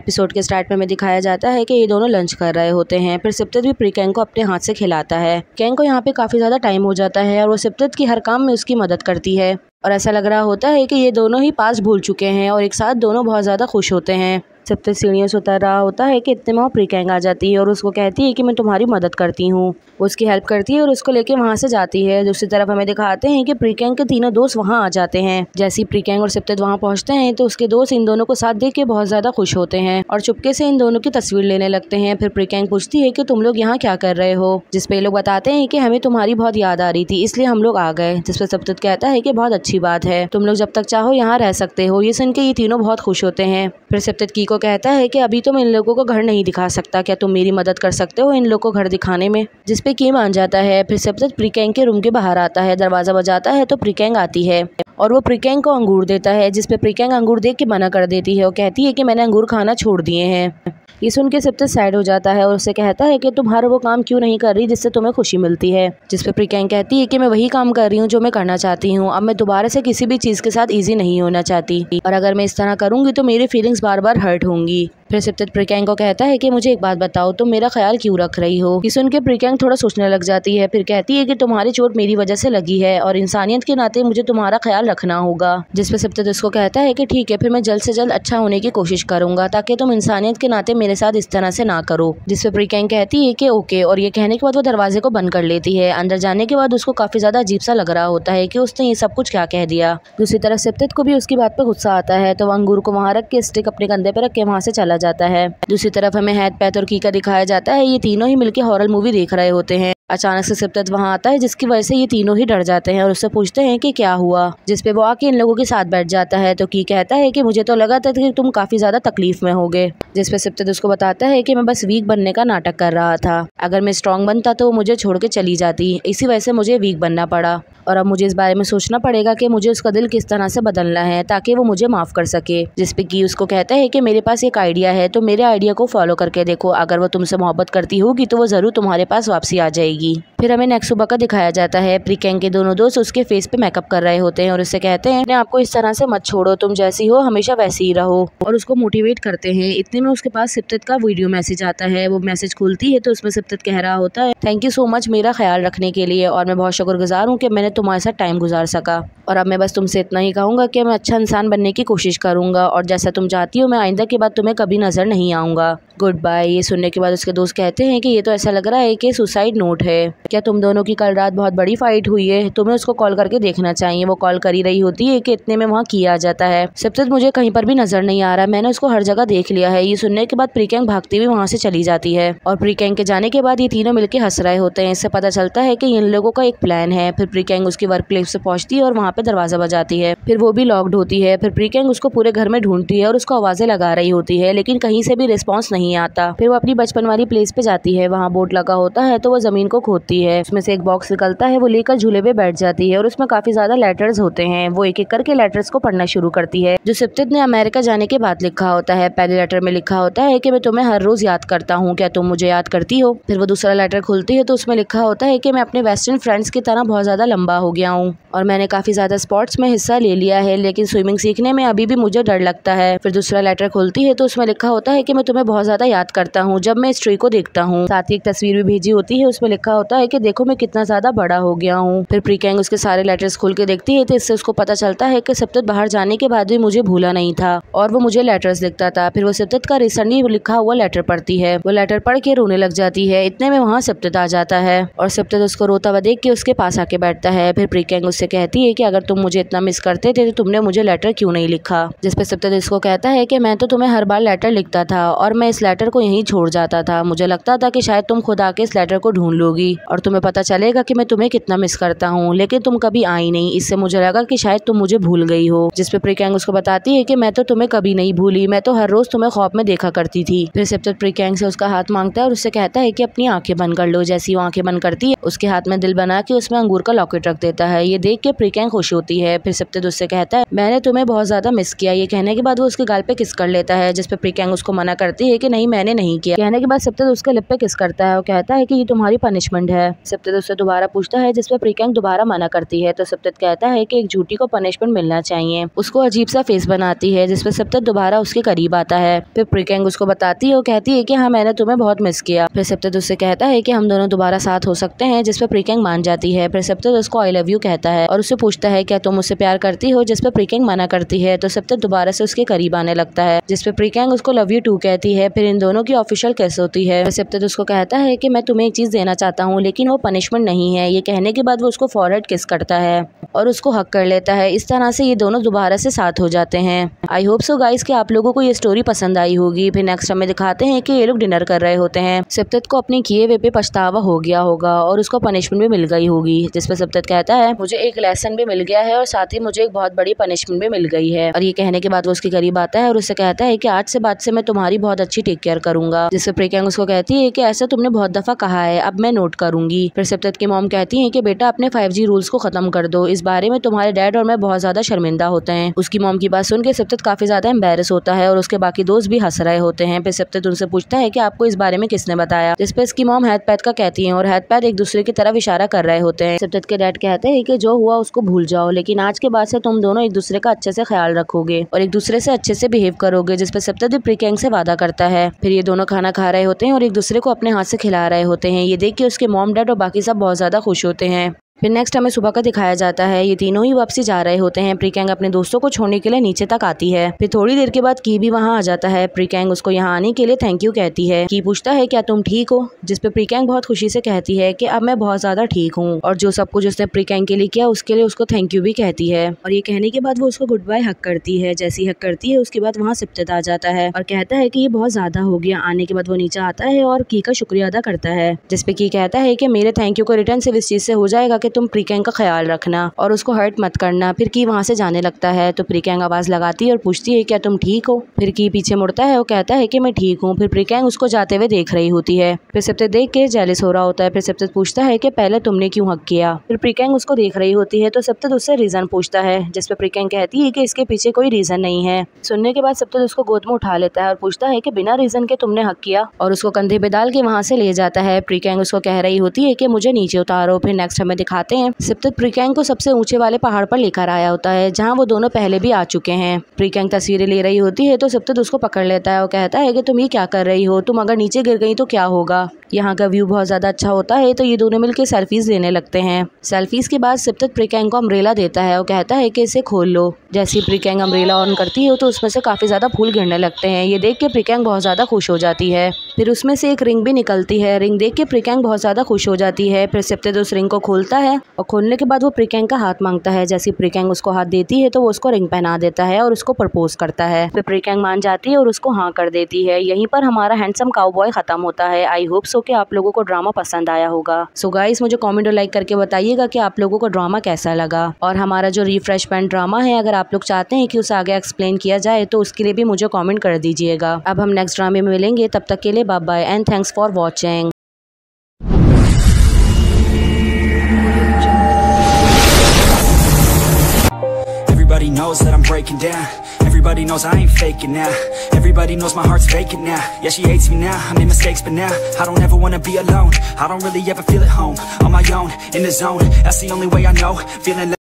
Episode के start में हमें दिखाया जाता है कि ये दोनों लंच कर रहे होते हैं। फिर सिप्तेत भी प्रीकैंग को अपने हाथ से खिलाता है। कैंग को यहाँ पे काफी ज्यादा टाइम हो जाता है और वो सिप्तेत की हर काम में उसकी मदद करती है और ऐसा लग रहा होता है कि ये दोनों ही पास भूल चुके हैं और एक साथ दोनों बहुत ज्यादा खुश होते हैं। सिप्तेत सीढ़ियों से उतर रहा होता है कि इतने में वो प्रीकैंग आ जाती है और उसको कहती है कि मैं तुम्हारी मदद करती हूँ। वो उसकी हेल्प करती है और उसको लेके वहाँ से जाती है। दूसरी तरफ हमें दिखाते हैं कि प्रीकैंग के तीनों दोस्त वहाँ आ जाते हैं। जैसे ही प्रीकैंग और सिप्तेत वहाँ पहुँचते हैं तो उसके दोस्त इन दोनों को साथ देख के बहुत ज्यादा खुश होते हैं और चुपके से इन दोनों की तस्वीर लेने लगते हैं। फिर प्रीकैंग पूछती है कि तुम लोग यहाँ क्या कर रहे हो, जिसपे ये लोग बताते हैं कि हमें तुम्हारी बहुत याद आ रही थी इसलिए हम लोग आ गए। जिसपे सिप्तेत कहता है कि बहुत अच्छी बात है, तुम लोग जब तक चाहो यहाँ रह सकते हो। ये सुन के ये तीनों बहुत खुश होते हैं। फिर सिप्तेत की को कहता है कि अभी तो मैं इन लोगों को घर नहीं दिखा सकता, क्या तुम मेरी मदद कर सकते हो इन लोगों को घर दिखाने में। जिसपे की मान जाता है। फिर सिप्तेत प्रीकैंग के रूम के बाहर आता है, दरवाजा बजाता है तो प्रीकैंग आती है और वो प्रीकैंग को अंगूर देता है। जिसपे प्रीकैंग अंगूर देख के मना कर देती है और कहती है कि मैंने अंगूर खाना छोड़ दिए हैं। ये सुन के सिप्तेत सैड हो जाता है और उससे कहता है कि तुम हर वो काम क्यों नहीं कर रही जिससे तुम्हें खुशी मिलती है। जिसपे प्रीकैंग कहती है कि मैं वही काम कर रही हूँ जो मैं करना चाहती हूँ। अब मैं दोबारा से किसी भी चीज के साथ इजी नहीं होना चाहती और अगर मैं इस तरह करूंगी तो मेरी फीलिंग्स बार बार हर्ट होंगी। फिर सिप्तेत प्रीकैंग को कहता है कि मुझे एक बात बताओ, तुम मेरा ख्याल क्यों रख रही हो। ये सुन के प्रीकैंग थोड़ा सोचने लग जाती है। फिर कहती है कि तुम्हारी चोट मेरी वजह से लगी है और इंसानियत के नाते मुझे तुम्हारा ख्याल रखना होगा। जिसपे सिप्तेत उसको कहता है कि ठीक है, फिर मैं जल्द से जल्द अच्छा होने की कोशिश करूंगा ताकि तुम इंसानियत के नाते मेरे साथ इस तरह से ना करो। जिसपे प्रीकैंग कहती है कि ओके, और ये कहने के बाद वो दरवाजे को बंद कर लेती है। अंदर जाने के बाद उसको काफी ज्यादा अजीब सा लग रहा होता है कि उसने ये सब कुछ क्या कह दिया। दूसरी तरफ सिप्तेत को भी उसकी बात पर गुस्सा आता है तो वो अंगूर को वहाँ रख के स्टिक अपने कंधे पे रख के वहाँ से चला जाता है। दूसरी तरफ हमें हैथ, पैथ और कीका दिखाया जाता है। ये तीनों ही मिलके हॉरर मूवी देख रहे होते हैं। अचानक से सिप्तेत वहाँ आता है जिसकी वजह से ये तीनों ही डर जाते हैं और उससे पूछते हैं कि क्या हुआ। जिसपे वो आके इन लोगों के साथ बैठ जाता है तो की कहता है कि मुझे तो लगा था कि तुम काफी ज्यादा तकलीफ में होगे। जिसपे सिप्तेत उसको बताता है कि मैं बस वीक बनने का नाटक कर रहा था, अगर मैं स्ट्रांग बनता तो वो मुझे छोड़ के चली जाती, इसी वजह से मुझे वीक बनना पड़ा और अब मुझे इस बारे में सोचना पड़ेगा कि मुझे उसका दिल किस तरह से बदलना है ताकि वो मुझे माफ कर सके। जिसपे की उसको कहता है कि मेरे पास एक आइडिया है, तो मेरे आइडिया को फॉलो करके देखो, अगर वो तुमसे मोहब्बत करती होगी तो वो जरूर तुम्हारे पास वापसी आ जाएगी। फिर हमें नेक्स्ट सुबह का दिखाया जाता है। प्रीकैंग के दोनों दोस्त उसके फेस पे मेकअप कर रहे होते हैं और उससे कहते हैं आपको इस तरह से मत छोड़ो, तुम जैसी हो हमेशा वैसी ही रहो और उसको मोटिवेट करते हैं। इतने में उसके पास सिप्तेत का वीडियो मैसेज आता है। वो मैसेज खुलती है तो उसमें सिप्तेत कह रहा होता है थैंक यू सो मच मेरा ख्याल रखने के लिए और मैं बहुत शुक्रगुजार हूँ कि मैंने तुम्हारे साथ टाइम गुजार सका और अब मैं बस तुमसे इतना ही कहूँगा कि मैं अच्छा इंसान बनने की कोशिश करूँगा और जैसा तुम चाहती हो मैं आइंदा के बाद तुम्हें कभी नजर नहीं आऊँगा, गुड बाय। ये सुनने के बाद उसके दोस्त कहते हैं कि ये तो ऐसा लग रहा है कि सुसाइड नोट है, क्या तुम दोनों की कल रात बहुत बड़ी फाइट हुई है, तुम्हें उसको कॉल करके देखना चाहिए। वो कॉल कर ही रही होती है कि इतने में वहाँ किया आ जाता है। सिप्तेत मुझे कहीं पर भी नजर नहीं आ रहा, मैंने उसको हर जगह देख लिया है। ये सुनने के बाद प्रीकैंग भागती हुई वहाँ से चली जाती है और प्रीकैंग के जाने के बाद ये तीनों मिलकर हंस रहे होते हैं। इससे पता चलता है कि इन लोगों का एक प्लान है। फिर प्रीकैंग उसकी वर्क प्लेस से पहुंचती है और वहाँ पे दरवाजा बजाती है, फिर वो भी लॉक्ड होती है। फिर प्रीकैंग उसको पूरे घर में ढूंढती है और उसको आवाजें लगा रही होती है लेकिन कहीं से भी रिस्पॉन्स नहीं आता। फिर वो अपनी बचपन वाली प्लेस पे जाती है, वहाँ बोर्ड लगा होता है तो वो जमीन को खोदती है, उसमें से एक बॉक्स निकलता है, वो लेकर झूले पे बैठ जाती है और उसमें काफी ज्यादा लेटर्स होते हैं। वो एक एक करके लेटर्स को पढ़ना शुरू करती है जो सिप्तेत ने अमेरिका जाने के बाद लिखा होता है। पहले लेटर में लिखा होता है कि मैं तुम्हें हर रोज याद करता हूँ, क्या तुम मुझे याद करती हो। फिर वो दूसरा लेटर खुलती है तो उसमें लिखा होता है कि मैं अपने वेस्टर्न फ्रेंड्स की तरह बहुत ज्यादा लंबा हो गया हूँ और मैंने काफी ज्यादा स्पोर्ट्स में हिस्सा ले लिया है लेकिन स्विमिंग सीखने में अभी भी मुझे डर लगता है। फिर दूसरा लेटर खुलती है तो उसमें लिखा होता है कि मैं तुम्हें बहुत ज्यादा याद करता हूँ जब मैं इस ट्री को देखता हूँ। साथ ही एक तस्वीर भी भेजी होती है, उसमें लिखा होता है कि देखो मैं कितना ज्यादा बड़ा हो गया हूँ। फिर प्रीकैंग उसके सारे लेटर्स खोल के देखती है तो इससे उसको पता चलता है कि सिप्तेत बाहर जाने के बाद भी मुझे भूला नहीं था और वो मुझे लेटर्स लिखता था। फिर वो सिप्तेत का रिसेंटली लिखा हुआ लेटर पढ़ती है, वो लेटर पढ़ के रोने लग जाती है। इतने में वहाँ सिप्तेत आ जाता है और सिप्तेत उसको रोता हुआ देख के उसके पास आके बैठता है। फिर प्रीकैंग उससे कहती है कि अगर तुम मुझे इतना मिस करते थे तो तुमने मुझे लेटर क्यों नहीं लिखा। जिसपे सिप्तेत इसको कहता है कि मैं तो तुम्हें हर बार लेटर लिखता था और मैं इस लेटर को यहीं छोड़ जाता था, मुझे लगता था कि शायद तुम खुद आके इस लेटर को ढूंढ लोगी और तुम्हें पता चलेगा कि मैं तुम्हें कितना मिस करता हूँ, लेकिन तुम कभी आई नहीं, इससे मुझे लगा कि शायद तुम मुझे भूल गई हो। जिसपे प्रीकैंग उसको बताती है कि मैं तो तुम्हें कभी नहीं भूली, मैं तो हर रोज तुम्हें ख्वाब में देखा करती थी। फिर सिप्तेत प्रीकैंग से उसका हाथ मांगता है और उससे कहता है कि अपनी आंखें बंद कर लो। जैसी वो आंखें बंद करती है उसके हाथ में दिल बना के उसमें अंगूर का लॉकेट रख देता है। ये देख के प्रीकैंग खुश होती है। फिर सिप्तेत उससे कहता है मैंने तुम्हें बहुत ज्यादा मिस किया। ये कहने के बाद वो उसके गाल पे किस कर लेता है जिसपे प्रीकैंग उसको मना करती है कि नहीं मैंने नहीं किया। कहने के बाद सिप्तेत उसके लिप पे किस करता है और कहता है कि ये तुम्हारी पनिशमेंट है। है। सप्तत उससे दोबारा पूछता है, जिसपे प्रीकैंग दोबारा मना करती है। तो सप्तत कहता है कि एक झूठी को पनिशमेंट मिलना चाहिए। उसको अजीब सा फेस बनाती है, जिसपे सप्तत दोबारा उसके करीब आता है। फिर प्रीकैंग उसको बताती है और कहती है कि हाँ, मैंने तुम्हें बहुत मिस किया। फिर सप्तत उससे कहता है कि हम दोनों दोबारा साथ हो सकते हैं, जिसपे प्रीकैंग मान जाती है। फिर सप्तत उसको आई लव यू कहता है और उससे पूछता है, क्या तुम मुझसे प्यार करती हो, जिसपे प्रीकैंग मना करती है। तो सप्तत दोबारा से उसके करीब आने लगता है, जिसपे प्रीकैंग उसको लव यू टू कहती है। फिर इन दोनों की ऑफिशियल किस होती है। सप्तत उसको कहता है कि मैं तुम्हें एक चीज देना चाहता हूँ, लेकिन वो पनिशमेंट नहीं है। ये कहने के बाद वो उसको फॉरहेड किस करता है और उसको हक कर लेता है। इस तरह से ये दोनों दोबारा से साथ हो जाते हैं। आई होप सो गाइस कि आप लोगों को ये स्टोरी पसंद आई होगी। फिर नेक्स्ट हमें दिखाते हैं कि ये लोग डिनर कर रहे होते हैं। सप्तत को अपने किए हुए पे पछतावा हो गया होगा और उसको पनिशमेंट भी मिल गई होगी, जिसपे सप्तत कहता है, मुझे एक लेसन भी मिल गया है और साथ ही मुझे एक बहुत बड़ी पनिशमेंट भी मिल गई है। और ये कहने के बाद वो उसके करीब आता है और उससे कहता है कि आज से बाद से मैं तुम्हारी बहुत अच्छी टेक केयर करूंगा। जिससे प्रीकैंग उसको कहती है कि ऐसा तुमने बहुत दफा कहा है, अब मैं नोट करूंगी। फिर सप्तत की मॉम कहती है कि बेटा अपने 5G रूल्स को खत्म कर दो, इस बारे में तुम्हारे डैड और मैं बहुत ज्यादा शर्मिंदा होते हैं। उसकी मॉम की बात सुन के सप्तत काफी ज्यादा एम्बैरस होता है और उसके बाकी दोस्त भी हंस रहे होते हैं। फिर सप्तत उनसे पूछता है कि आपको इस बारे में किसने बताया, जिसपे इसकी मॉम हैत पैत का कहती है और हैत पैत एक दूसरे की तरफ इशारा कर रहे होते हैं। सप्तत के डैड कहते हैं कि जो हुआ उसको भूल जाओ, लेकिन आज के बाद से तुम दोनों एक दूसरे का अच्छे से ख्याल रखोगे और एक दूसरे से अच्छे से बिहेव करोगे, जिसपे सप्तत भी प्रीकैंग से वादा करता है। फिर ये दोनों खाना खा रहे होते हैं और एक दूसरे को अपने हाथ से खिला रहे होते हैं। ये देख के उसके मॉम डैड और बाकी सब बहुत ज्यादा खुश होते हैं। फिर नेक्स्ट हमें सुबह का दिखाया जाता है। ये तीनों ही वापसी जा रहे होते हैं। प्रीकैंग अपने दोस्तों को छोड़ने के लिए नीचे तक आती है। फिर थोड़ी देर के बाद की भी वहाँ आ जाता है। प्रीकैंग उसको यहाँ आने के लिए थैंक यू कहती है। की पूछता है, क्या तुम ठीक हो, जिसपे प्रीकैंग बहुत खुशी से कहती है कि अब मैं बहुत ज्यादा ठीक हूँ और जो सब कुछ उसने प्रीकैंग के लिए किया उसके लिए उसको थैंक यू भी कहती है। और ये कहने के बाद वो उसको गुड बाय हक करती है। जैसी हक करती है उसके बाद वहाँ सप्तत आ जाता है और कहता है कि ये बहुत ज्यादा हो गया। आने के बाद वो नीचे आता है और की का शुक्रिया अदा करता है, जिसपे की कहता है कि मेरे थैंक यू को रिटर्न सिर्फ इस चीज से हो जाएगा कि तुम प्रीकैंग का ख्याल रखना और उसको हर्ट मत करना। फिर की वहाँ से जाने लगता है तो प्रीकैंग आवाज लगाती है और पूछती है, क्या तुम ठीक हो। फिर की पीछे मुड़ता है और कहता है कि मैं ठीक हूँ। फिर प्रीकैंग उसको जाते हुए देख रही होती है। फिर सप्तत देख के जेलस हो रहा होता है। फिर सप्तत पूछता है कि पहले तुमने क्यों हक किया। फिर प्रीकैंग उसको देख रही होती है तो सप्तत उससे रीजन पूछता है, जिसपे प्रीकैंग कहती है कि इसके पीछे कोई रीजन नहीं है। सुनने के बाद सप्तत उसको गोद में उठा लेता है और पूछता है कि बिना रीजन के तुमने हक किया, और उसको कंधे पे डाल के वहाँ से ले जाता है। प्रीकैंग उसको कह रही होती है कि मुझे नीचे उतारो। फिर नेक्स्ट हमें दिखाते हैं सप्तत प्रीकैंग को सबसे ऊंचे वाले पहाड़ पर लेकर आया होता है, जहाँ वो दोनों पहले भी आ चुके हैं। प्रीकैंग तस्वीरें ले रही होती है तो सप्तत उसको पकड़ लेता है और कहता है कि तुम ये क्या कर रही हो, तुम अगर नीचे गिर गई तो क्या होगा। यहाँ का व्यू बहुत ज्यादा अच्छा होता है तो ये दोनों मिलकर सेल्फीज लेने लगते हैं। सेल्फीज के बाद सप्तत प्रीकैंग को अम्ब्रेला देता है और कहता है कि इसे खोल लो। जैसे प्रीकैंग अम्ब्रेला ऑन करती है तो उसमें से काफी ज्यादा फूल गिरने लगते हैं। ये देख के प्रीकैंग बहुत ज्यादा खुश हो जाती है। फिर उसमें से एक रिंग भी निकलती है। रिंग देख के प्रीकैंग बहुत ज्यादा खुश हो जाती है। फिर सप्तत उस रिंग को खोलता है और खोलने के बाद वो प्रीकैंग का हाथ मांगता है। जैसे प्रीकैंग उसको हाथ देती है तो वो उसको रिंग पहना देता है और उसको प्रपोज करता है। फिर प्रीकैंग मान जाती है और उसको हाँ कर देती है। यहीं पर हमारा हैंडसम काउबॉय खत्म होता है। आई होप सो कि आप लोगों को ड्रामा पसंद आया होगा। सो गाइस मुझे कमेंट और लाइक करके बताइएगा कि आप लोगों को ड्रामा कैसा लगा। और हमारा जो रिफ्रेशमेंट ड्रामा है, अगर आप लोग चाहते हैं कि उसे आगे एक्सप्लेन किया जाए तो उसके लिए भी मुझे कमेंट कर दीजिएगा। अब हम नेक्स्ट ड्रामे में मिलेंगे, तब तक के लिए bye bye and thanks for watching. Everybody knows that I'm breaking down. Everybody knows I ain't faking now. Everybody knows my heart's vacant now. Yeah, she hates me now, I made mistakes but now I don't ever wanna be alone. I don't really ever feel at home. On my own, in the zone, that's the only way I know. Feeling